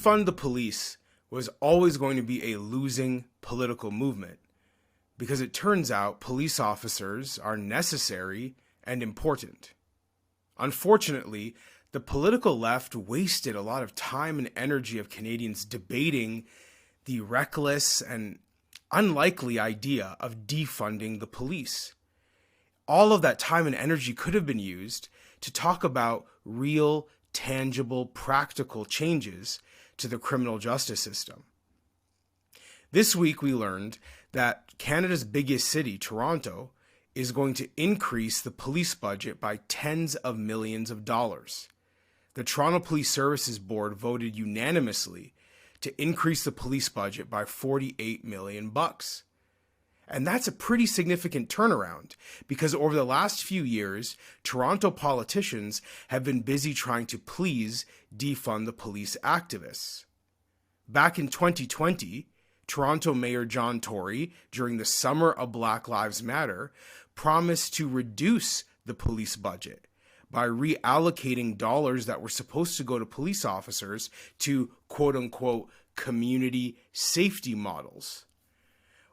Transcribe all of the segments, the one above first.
defund the police was always going to be a losing political movement because it turns out police officers are necessary and important. Unfortunately, the political left wasted a lot of time and energy of Canadians debating the reckless and unlikely idea of defunding the police. All of that time and energy could have been used to talk about real, tangible, practical changes to the criminal justice system. This week we learned that Canada's biggest city, Toronto, is going to increase the police budget by tens of millions of dollars. The Toronto Police Services Board voted unanimously to increase the police budget by $48 million. And that's a pretty significant turnaround because over the last few years, Toronto politicians have been busy trying to please defund the police activists. Back in 2020, Toronto Mayor John Tory, during the summer of Black Lives Matter, promised to reduce the police budget by reallocating dollars that were supposed to go to police officers to quote-unquote community safety models.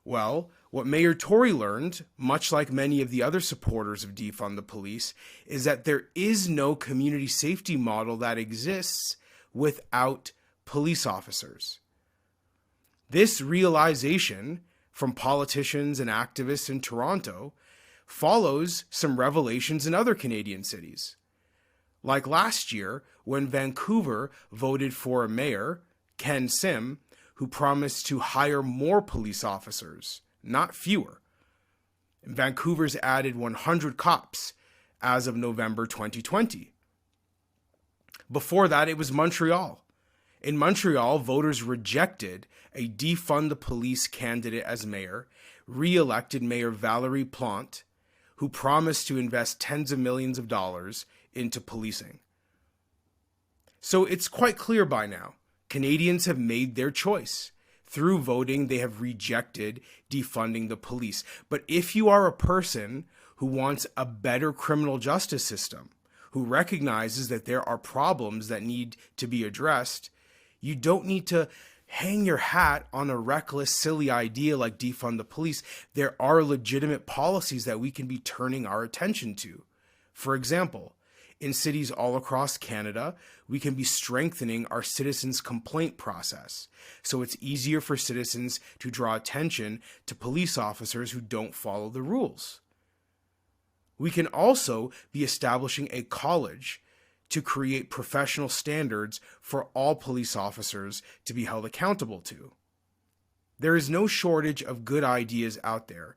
Well, what Mayor Tory learned, much like many of the other supporters of defund the police, is that there is no community safety model that exists without police officers. This realization from politicians and activists in Toronto follows some revelations in other Canadian cities. Like last year, when Vancouver voted for a mayor, Ken Sim, who promised to hire more police officers, not fewer. And Vancouver's added 100 cops as of November 2020. Before that, it was Montreal. In Montreal, voters rejected a defund the police candidate as mayor, re-elected Mayor Valérie Plante, who promised to invest tens of millions of dollars into policing. So it's quite clear by now, Canadians have made their choice. Through voting, they have rejected defunding the police. But if you are a person who wants a better criminal justice system, who recognizes that there are problems that need to be addressed, you don't need to hang your hat on a reckless, silly idea like defund the police. There are legitimate policies that we can be turning our attention to. For example, in cities all across Canada, we can be strengthening our citizens' complaint process, so it's easier for citizens to draw attention to police officers who don't follow the rules. We can also be establishing a college to create professional standards for all police officers to be held accountable to. There is no shortage of good ideas out there,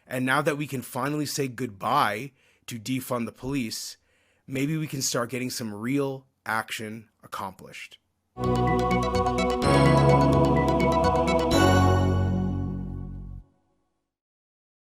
and now that we can finally say goodbye to defund the police, maybe we can start getting some real action accomplished.